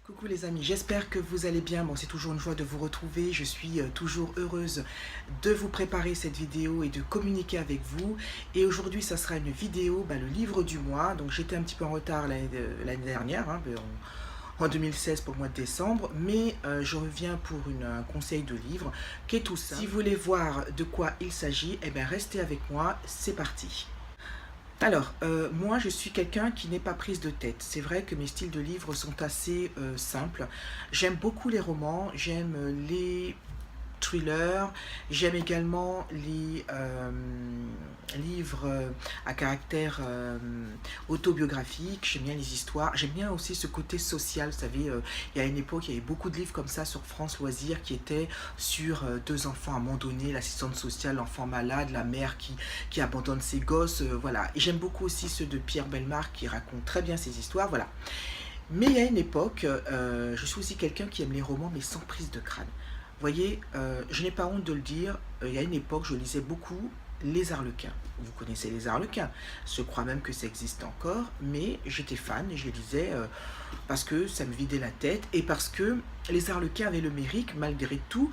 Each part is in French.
Coucou les amis, j'espère que vous allez bien. Bon, c'est toujours une joie de vous retrouver. Je suis toujours heureuse de vous préparer cette vidéo et de communiquer avec vous. Et aujourd'hui, ça sera une vidéo, le livre du mois. Donc j'étais un petit peu en retard l'année dernière, en 2016 pour le mois de décembre, mais je reviens pour un conseil de livre qui est tout simple. Si vous voulez voir de quoi il s'agit, restez avec moi, c'est parti. Alors, moi je suis quelqu'un qui n'est pas prise de tête. C'est vrai que mes styles de livres sont assez simples. J'aime beaucoup les romans, j'aime les thrillers, j'aime également les livres à caractère autobiographique, j'aime bien les histoires, j'aime bien aussi ce côté social. Vous savez, il y a une époque, il y avait beaucoup de livres comme ça sur France Loisirs qui étaient sur deux enfants abandonnés, l'assistante sociale, l'enfant malade, la mère qui abandonne ses gosses, voilà. Et j'aime beaucoup aussi ceux de Pierre Bellemare qui racontent très bien ces histoires, voilà. Mais il y a une époque, je suis aussi quelqu'un qui aime les romans mais sans prise de crâne. Vous voyez, je n'ai pas honte de le dire, il y a une époque, je lisais beaucoup les Arlequins. Vous connaissez les Arlequins, je crois même que ça existe encore, mais j'étais fan et je les lisais parce que ça me vidait la tête et parce que les Arlequins avaient le mérite, malgré tout,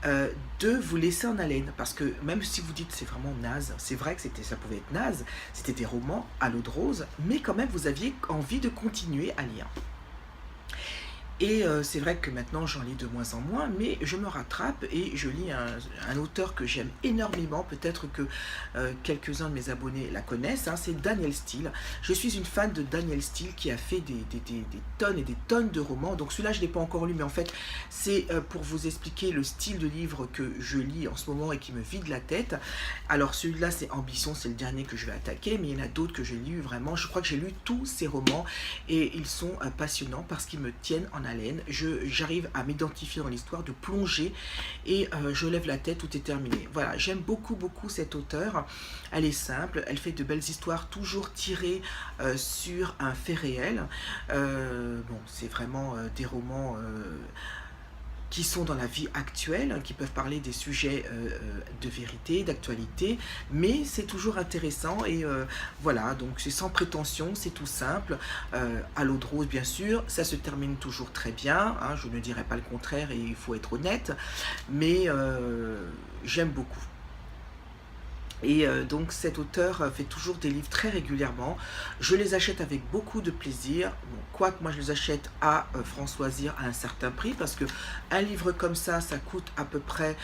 de vous laisser en haleine. Parce que même si vous dites c'est vraiment naze, c'est vrai que ça pouvait être naze, c'était des romans à l'eau de rose, mais quand même vous aviez envie de continuer à lire. Et c'est vrai que maintenant j'en lis de moins en moins, mais je me rattrape et je lis un auteur que j'aime énormément, peut-être que quelques-uns de mes abonnés la connaissent, c'est Danielle Steel. Je suis une fan de Danielle Steel qui a fait des tonnes et des tonnes de romans, donc celui-là je ne l'ai pas encore lu, mais en fait c'est pour vous expliquer le style de livre que je lis en ce moment et qui me vide la tête. Alors celui-là c'est Ambition, c'est le dernier que je vais attaquer, mais il y en a d'autres que j'ai lu vraiment, je crois que j'ai lu tous ces romans et ils sont passionnants parce qu'ils me tiennent en haleine. J'arrive à m'identifier dans l'histoire, de plonger et je lève la tête, tout est terminé. Voilà, j'aime beaucoup cette auteure. Elle est simple, elle fait de belles histoires toujours tirées sur un fait réel. Bon, c'est vraiment des romans qui sont dans la vie actuelle, qui peuvent parler des sujets de vérité, d'actualité, mais c'est toujours intéressant et voilà, donc c'est sans prétention, c'est tout simple, à l'eau de rose bien sûr, ça se termine toujours très bien, je ne dirais pas le contraire et il faut être honnête, mais j'aime beaucoup. Et donc cet auteur fait toujours des livres très régulièrement. Je les achète avec beaucoup de plaisir. Bon, quoique moi je les achète à France Loisirs à un certain prix. Parce que un livre comme ça coûte à peu près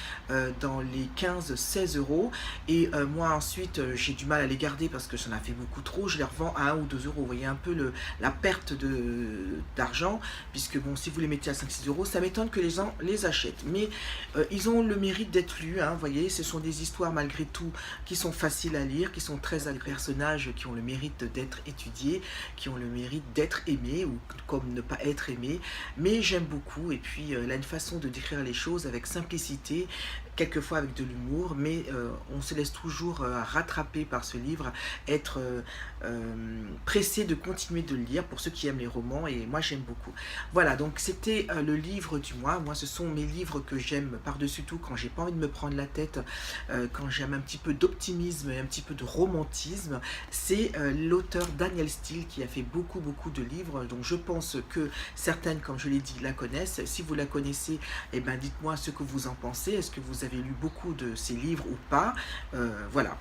dans les 15-16 euros. Et moi ensuite j'ai du mal à les garder parce que j'en ai fait beaucoup trop. Je les revends à 1 ou 2 euros. Vous voyez un peu la perte d'argent. Puisque bon, si vous les mettez à 5-6 euros, ça m'étonne que les gens les achètent. Mais ils ont le mérite d'être lus. Vous voyez, ce sont des histoires malgré tout qui sont faciles à lire, qui sont très à personnages qui ont le mérite d'être étudiés, qui ont le mérite d'être aimés ou comme ne pas être aimés, mais j'aime beaucoup et puis elle a une façon de décrire les choses avec simplicité, quelquefois avec de l'humour, mais on se laisse toujours rattraper par ce livre, être pressé de continuer de le lire pour ceux qui aiment les romans et moi j'aime beaucoup. Voilà, donc c'était le livre du mois. Moi ce sont mes livres que j'aime par-dessus tout quand j'ai pas envie de me prendre la tête, quand j'aime un petit peu d'optimisme et un petit peu de romantisme. C'est l'auteur Danielle Steel qui a fait beaucoup de livres, donc je pense que certaines, comme je l'ai dit, la connaissent. Si vous la connaissez, dites-moi ce que vous en pensez. Est-ce que vous avez lu beaucoup de ces livres ou pas? Voilà.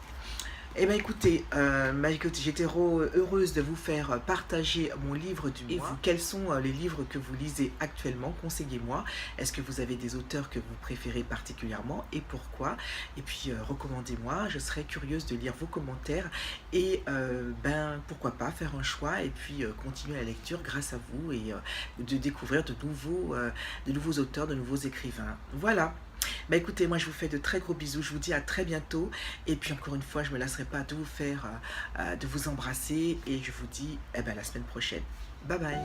Écoutez, j'étais heureuse de vous faire partager mon livre du mois. Et vous, quels sont les livres que vous lisez actuellement? Conseillez-moi. Est-ce que vous avez des auteurs que vous préférez particulièrement et pourquoi? Et puis recommandez-moi, je serais curieuse de lire vos commentaires et pourquoi pas faire un choix et puis continuer la lecture grâce à vous et de découvrir de nouveaux auteurs, de nouveaux écrivains. Voilà. Écoutez, moi je vous fais de très gros bisous, je vous dis à très bientôt et puis encore une fois je ne me lasserai pas de vous faire, de vous embrasser et je vous dis la semaine prochaine. Bye bye.